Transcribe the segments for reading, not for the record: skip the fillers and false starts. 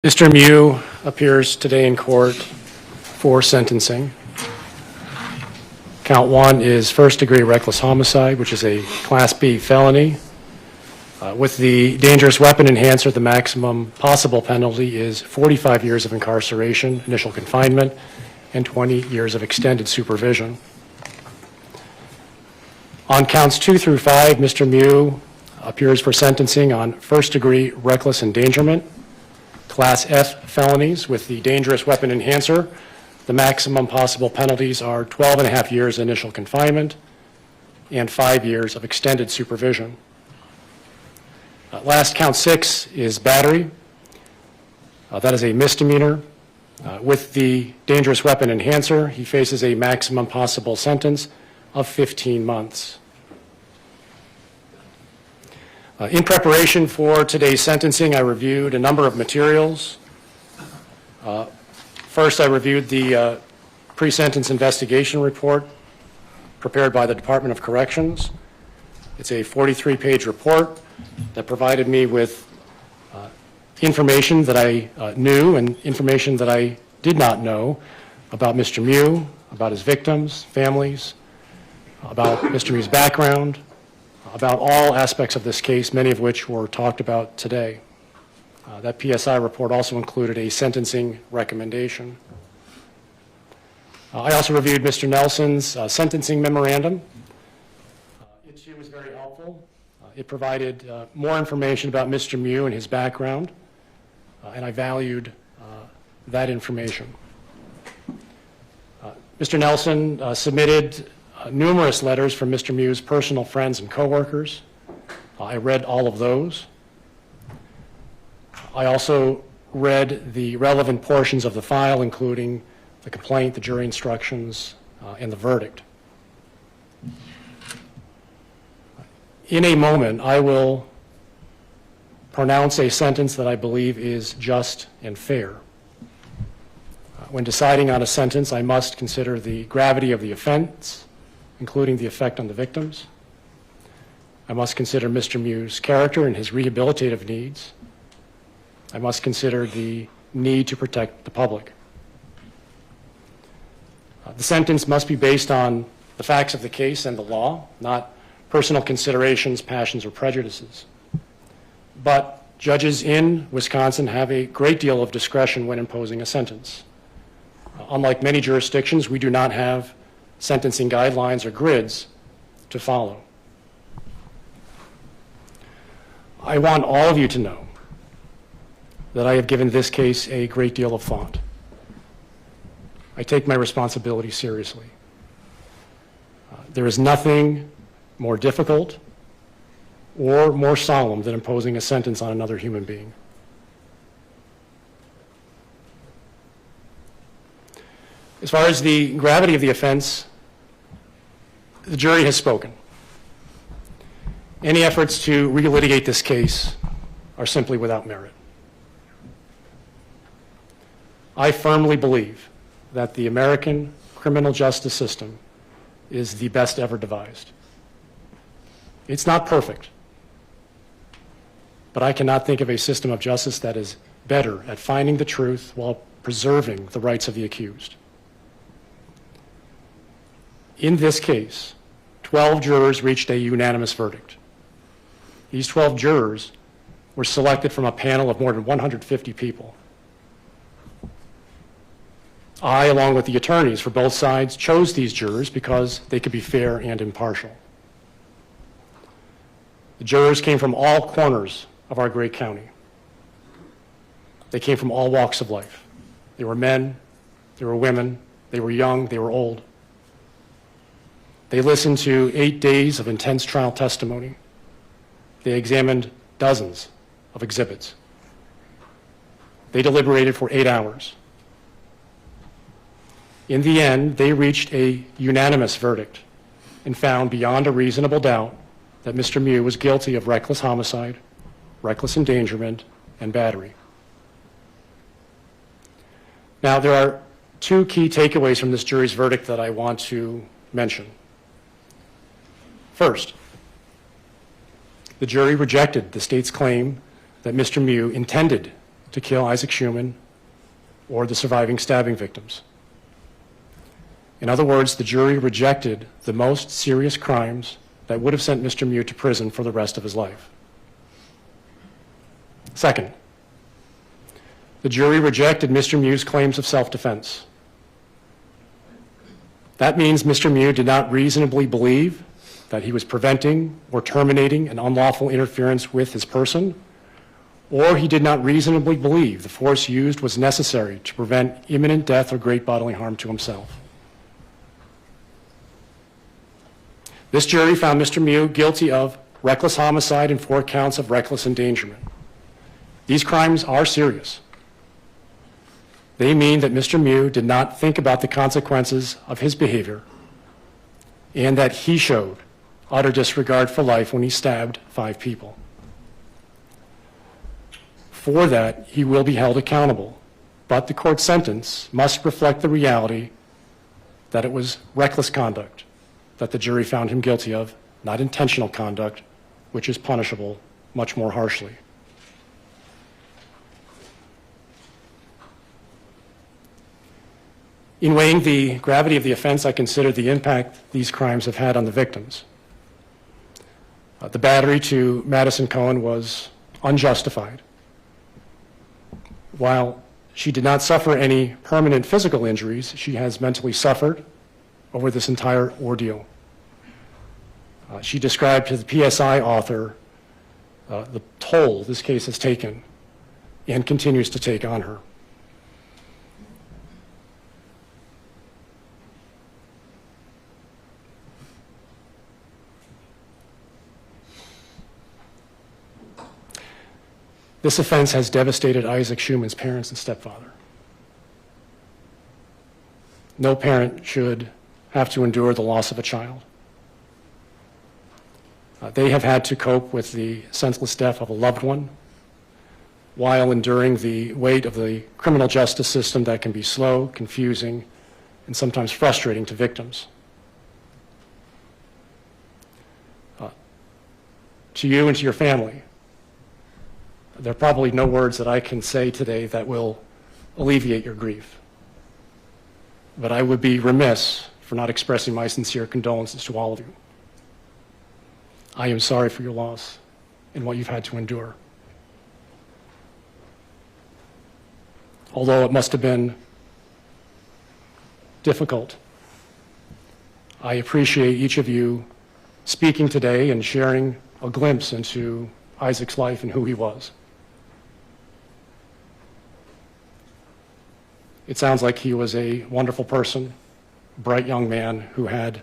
Mr. Miu appears today in court for sentencing. Count one is first-degree reckless homicide, which is a Class B felony. With the dangerous weapon enhancer, the maximum possible penalty is 45 years of incarceration, initial confinement, and 20 years of extended supervision. On counts 2 through 5, Mr. Miu appears for sentencing on first-degree reckless endangerment, Class F felonies with the dangerous weapon enhancer. The maximum possible penalties are 12.5 years initial confinement and 5 years of extended supervision. Last, count 6 is battery. That is a misdemeanor. With the dangerous weapon enhancer, he faces a maximum possible sentence of 15 months. In preparation for today's sentencing, I reviewed a number of materials. First, I reviewed the pre-sentence investigation report prepared by the Department of Corrections. It's a 43-page report that provided me with information that I knew and information that I did not know about Mr. Miu, about his victims, families, about Mr. Miu's background, about all aspects of this case, many of which were talked about today. That PSI report also included a sentencing recommendation. I also reviewed Mr. Nelson's sentencing memorandum. It too was very helpful. It provided more information about Mr. Miu and his background, and I valued that information. Mr. Nelson submitted numerous letters from Mr. Miu's personal friends and coworkers. I read all of those. I also read the relevant portions of the file, including the complaint, the jury instructions, and the verdict. In a moment, I will pronounce a sentence that I believe is just and fair. When deciding on a sentence, I must consider the gravity of the offense, including the effect on the victims. I must consider Mr. Miu's character and his rehabilitative needs. I must consider the need to protect the public. The sentence must be based on the facts of the case and the law, not personal considerations, passions, or prejudices. But judges in Wisconsin have a great deal of discretion when imposing a sentence. Unlike many jurisdictions, we do not have sentencing guidelines or grids to follow. I want all of you to know that I have given this case a great deal of thought. I take my responsibility seriously. There is nothing more difficult or more solemn than imposing a sentence on another human being. As far as the gravity of the offense, the jury has spoken. Any efforts to relitigate this case are simply without merit. I firmly believe that the American criminal justice system is the best ever devised. It's not perfect, but I cannot think of a system of justice that is better at finding the truth while preserving the rights of the accused. In this case, 12 jurors reached a unanimous verdict. These 12 jurors were selected from a panel of more than 150 people. I, along with the attorneys for both sides, chose these jurors because they could be fair and impartial. The jurors came from all corners of our great county. They came from all walks of life. They were men, they were women, they were young, they were old. They listened to 8 days of intense trial testimony. They examined dozens of exhibits. They deliberated for 8 hours. In the end, they reached a unanimous verdict and found beyond a reasonable doubt that Mr. Miu was guilty of reckless homicide, reckless endangerment, and battery. Now, there are 2 key takeaways from this jury's verdict that I want to mention. First, the jury rejected the state's claim that Mr. Miu intended to kill Isaac Schumann or the surviving stabbing victims. In other words, the jury rejected the most serious crimes that would have sent Mr. Miu to prison for the rest of his life. Second, the jury rejected Mr. Miu's claims of self-defense. That means Mr. Miu did not reasonably believe that he was preventing or terminating an unlawful interference with his person, or he did not reasonably believe the force used was necessary to prevent imminent death or great bodily harm to himself. This jury found Mr. Miu guilty of reckless homicide and 4 counts of reckless endangerment. These crimes are serious. They mean that Mr. Miu did not think about the consequences of his behavior and that he showed utter disregard for life when he stabbed 5 people. For that, he will be held accountable, but the court sentence must reflect the reality that it was reckless conduct that the jury found him guilty of, not intentional conduct, which is punishable much more harshly. In weighing the gravity of the offense, I consider the impact these crimes have had on the victims. The battery to Madison Cohen was unjustified. While she did not suffer any permanent physical injuries, she has mentally suffered over this entire ordeal. She described to the PSI author the toll this case has taken and continues to take on her. This offense has devastated Isaac Schumann's parents and stepfather. No parent should have to endure the loss of a child. They have had to cope with the senseless death of a loved one while enduring the weight of the criminal justice system that can be slow, confusing, and sometimes frustrating to victims. To you and to your family, there are probably no words that I can say today that will alleviate your grief. But I would be remiss for not expressing my sincere condolences to all of you. I am sorry for your loss and what you've had to endure. Although it must have been difficult, I appreciate each of you speaking today and sharing a glimpse into Isaac's life and who he was. It sounds like he was a wonderful person, a bright young man who had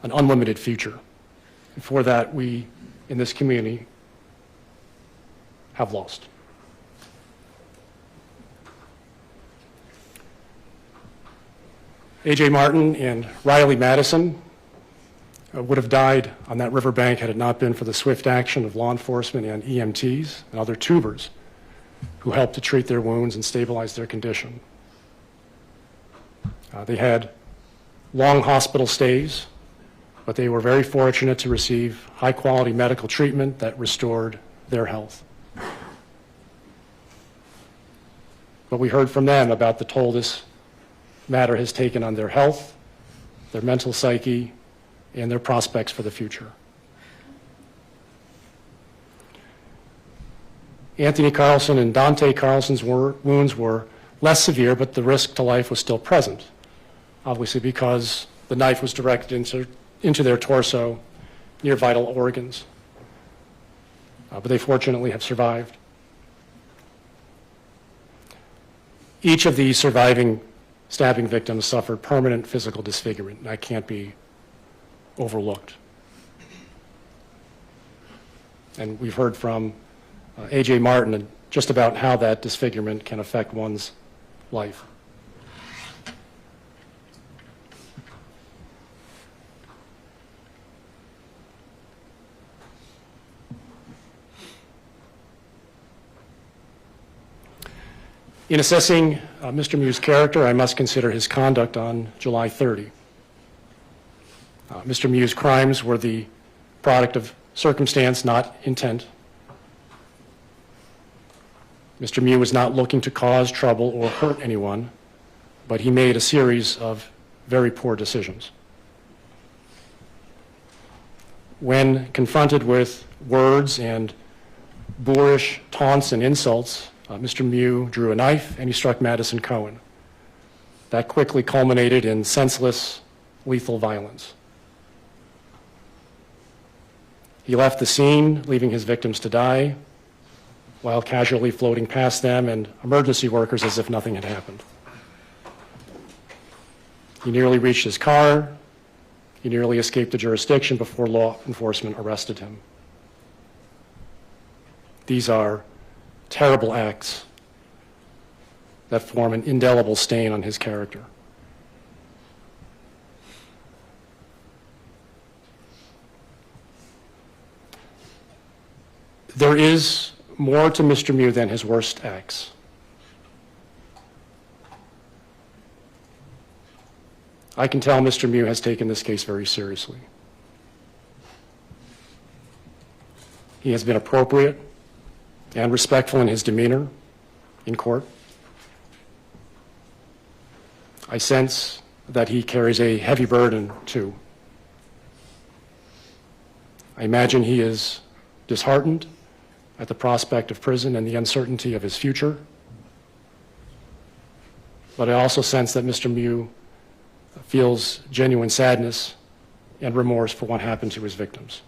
an unlimited future. And for that, we in this community have lost. A.J. Martin and Riley Madison would have died on that riverbank had it not been for the swift action of law enforcement and EMTs and other tubers who helped to treat their wounds and stabilize their condition. They had long hospital stays, but they were very fortunate to receive high-quality medical treatment that restored their health. But we heard from them about the toll this matter has taken on their health, their mental psyche, and their prospects for the future. Anthony Carlson and Dante Carlson's wounds were less severe, but the risk to life was still present, obviously because the knife was directed into their torso near vital organs. But they fortunately have survived. Each of these surviving stabbing victims suffered permanent physical disfigurement, and that can't be overlooked. And we've heard from A.J. Martin just about how that disfigurement can affect one's life. In assessing Mr. Miu's character, I must consider his conduct on July 30. Mr. Miu's crimes were the product of circumstance, not intent. Mr. Miu was not looking to cause trouble or hurt anyone, but he made a series of very poor decisions. When confronted with words and boorish taunts and insults, Mr. Miu drew a knife and he struck Madison Cohen. That quickly culminated in senseless, lethal violence. He left the scene, leaving his victims to die, while casually floating past them and emergency workers as if nothing had happened. He nearly reached his car. He nearly escaped the jurisdiction before law enforcement arrested him. These are terrible acts that form an indelible stain on his character. There is more to Mr. Miu than his worst acts. I can tell Mr. Miu has taken this case very seriously. He has been appropriate and respectful in his demeanor in court. I sense that he carries a heavy burden, too. I imagine he is disheartened at the prospect of prison and the uncertainty of his future. But I also sense that Mr. Miu feels genuine sadness and remorse for what happened to his victims.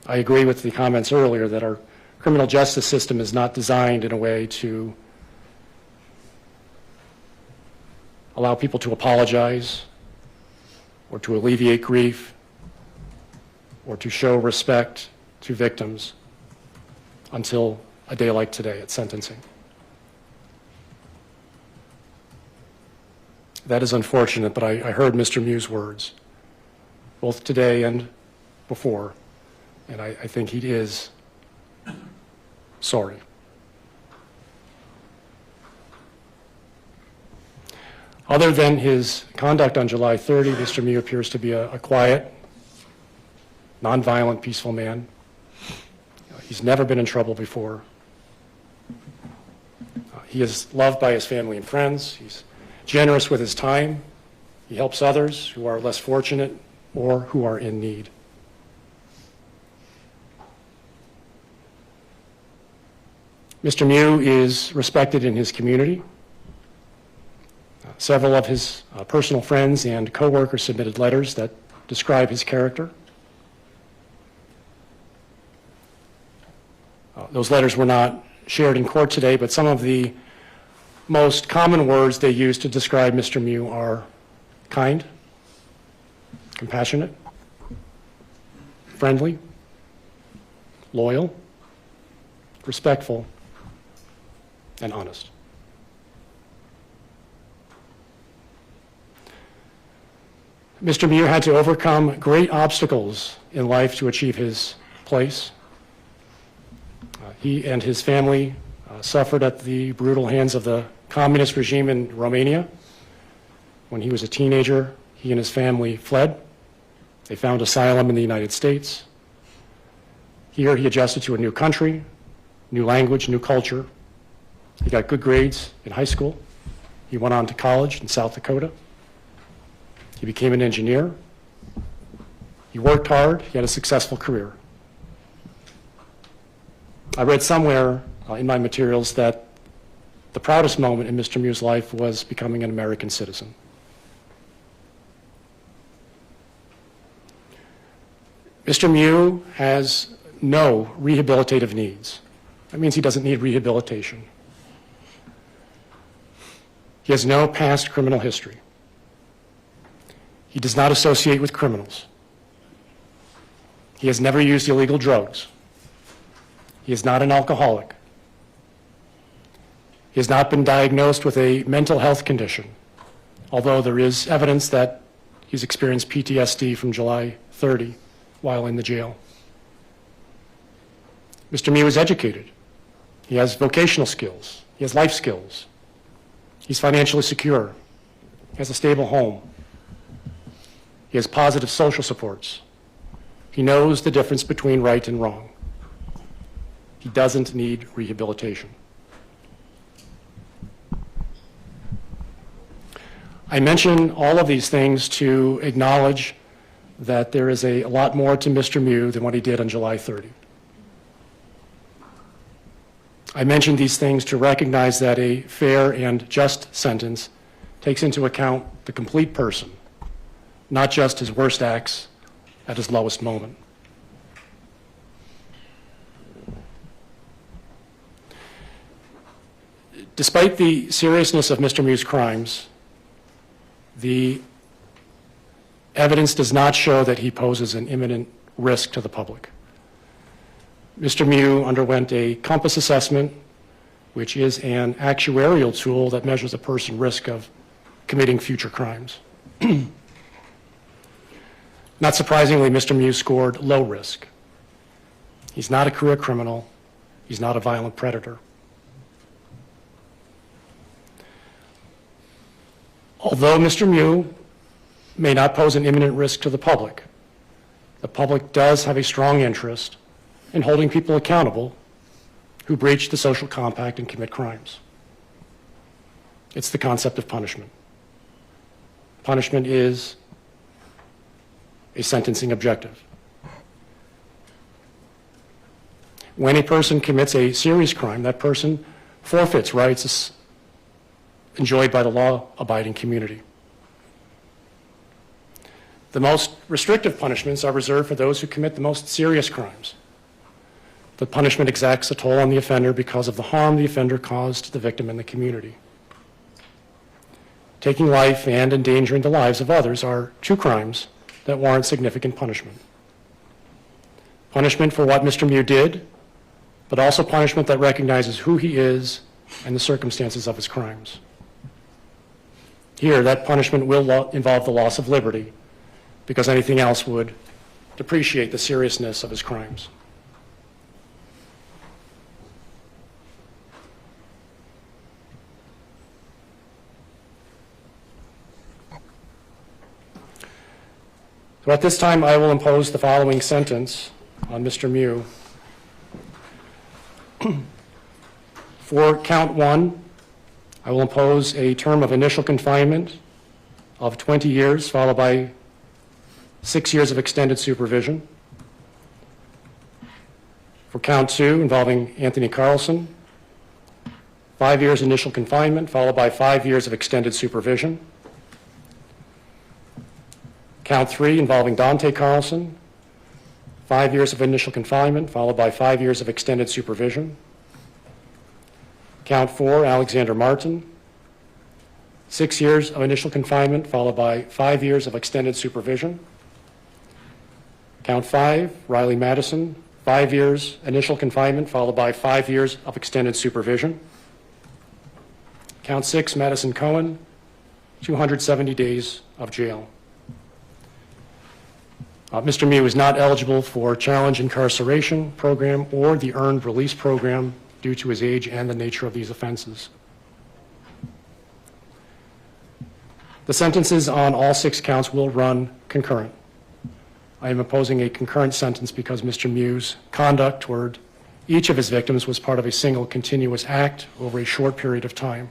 I agree with the comments earlier that our criminal justice system is not designed in a way to allow people to apologize or to alleviate grief or to show respect to victims until a day like today at sentencing. That is unfortunate, but I heard Mr. Miu's words, both today and before, and I think he is sorry. Other than his conduct on July 30, Mr. Miu appears to be a quiet, nonviolent, peaceful man. He's never been in trouble before. He is loved by his family and friends. He's generous with his time. He helps others who are less fortunate or who are in need. Mr. Miu is respected in his community. Several of his personal friends and coworkers submitted letters that describe his character. Those letters were not shared in court today, but some of the most common words they use to describe Mr. Miu are kind, compassionate, friendly, loyal, respectful, and honest. Mr. Miu had to overcome great obstacles in life to achieve his place. He and his family suffered at the brutal hands of the communist regime in Romania. When he was a teenager, he and his family fled. They found asylum in the United States. Here he adjusted to a new country, new language, new culture. He got good grades in high school. He went on to college in South Dakota. He became an engineer. He worked hard. He had a successful career. I read somewhere in my materials that the proudest moment in Mr. Miu's life was becoming an American citizen. Mr. Miu has no rehabilitative needs. That means he doesn't need rehabilitation. He has no past criminal history. He does not associate with criminals. He has never used illegal drugs. He is not an alcoholic. He has not been diagnosed with a mental health condition, although there is evidence that he's experienced PTSD from July 30 while in the jail. Mr. Miu is educated. He has vocational skills. He has life skills. He's financially secure. He has a stable home. He has positive social supports. He knows the difference between right and wrong. He doesn't need rehabilitation. I mention all of these things to acknowledge that there is a lot more to Mr. Miu than what he did on July 30. I mention these things to recognize that a fair and just sentence takes into account the complete person, not just his worst acts at his lowest moment. Despite the seriousness of Mr. Miu's crimes, the evidence does not show that he poses an imminent risk to the public. Mr. Miu underwent a compass assessment, which is an actuarial tool that measures a person's risk of committing future crimes. Not surprisingly, Mr. Miu scored low risk. He's not a career criminal. He's not a violent predator. Although Mr. Miu may not pose an imminent risk to the public does have a strong interest in holding people accountable who breach the social compact and commit crimes. It's the concept of punishment. Punishment is a sentencing objective. When a person commits a serious crime, that person forfeits rights enjoyed by the law-abiding community. The most restrictive punishments are reserved for those who commit the most serious crimes. The punishment exacts a toll on the offender because of the harm the offender caused to the victim and the community. Taking life and endangering the lives of others are two crimes that warrant significant punishment. Punishment for what Mr. Miu did, but also punishment that recognizes who he is and the circumstances of his crimes. Here, that punishment will involve the loss of liberty, because anything else would depreciate the seriousness of his crimes. So at this time, I will impose the following sentence on Mr. Miu. For count 1, I will impose a term of initial confinement of 20 years, followed by 6 years of extended supervision. For count 2, involving Anthony Carlson, 5 years initial confinement, followed by 5 years of extended supervision. Count 3, involving Dante Carlson, 5 years of initial confinement, followed by 5 years of extended supervision. Count 4, Alexander Martin, 6 years of initial confinement, followed by 5 years of extended supervision. Count 5, Riley Madison, 5 years initial confinement, followed by 5 years of extended supervision. Count 6, Madison Cohen, 270 days of jail. Mr. Miu is not eligible for challenge incarceration program or the earned release program due to his age and the nature of these offenses. The sentences on all 6 counts will run concurrent. I am imposing a concurrent sentence because Mr. Miu's conduct toward each of his victims was part of a single continuous act over a short period of time.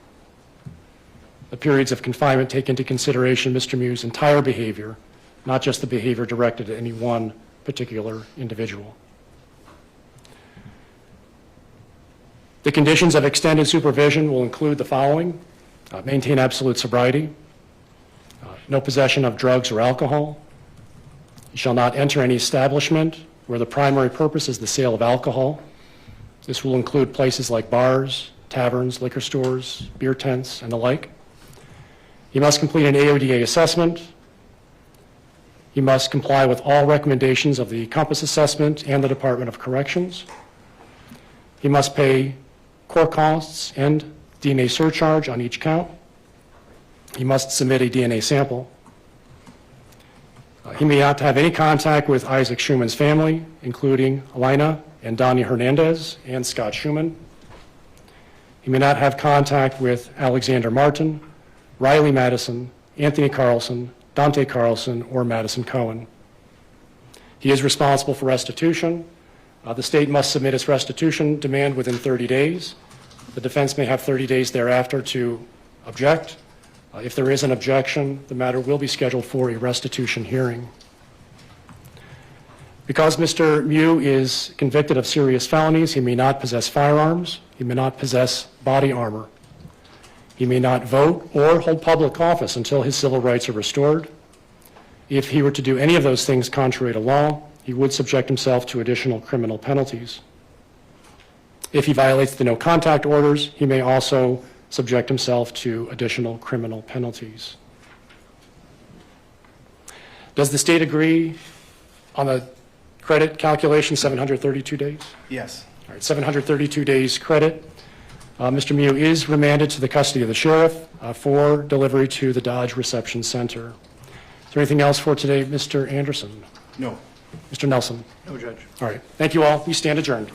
The periods of confinement take into consideration Mr. Miu's entire behavior, not just the behavior directed at any one particular individual. The conditions of extended supervision will include the following: maintain absolute sobriety, no possession of drugs or alcohol. You shall not enter any establishment where the primary purpose is the sale of alcohol. This will include places like bars, taverns, liquor stores, beer tents, and the like. You must complete an AODA assessment. You must comply with all recommendations of the Compass Assessment and the Department of Corrections. He must pay court costs and DNA surcharge on each count. He must submit a DNA sample. He may not have any contact with Isaac Schumann's family, including Elena and Donnie Hernandez and Scott Schumann. He may not have contact with Alexander Martin, Riley Madison, Anthony Carlson, Dante Carlson, or Madison Cohen. He is responsible for restitution, The state must submit its restitution demand within 30 days. The defense may have 30 days thereafter to object. If there is an objection, the matter will be scheduled for a restitution hearing. Because Mr. Miu is convicted of serious felonies, he may not possess firearms, he may not possess body armor, he may not vote or hold public office until his civil rights are restored. If he were to do any of those things contrary to law, he would subject himself to additional criminal penalties. If he violates the no contact orders, he may also subject himself to additional criminal penalties. Does the state agree on the credit calculation, 732 days? Yes. All right, 732 days credit. Mr. Miu is remanded to the custody of the sheriff for delivery to the Dodge Reception Center. Is there anything else for today, Mr. Anderson? No. Mr. Nelson? No, Judge. All right. Thank you all. We stand adjourned.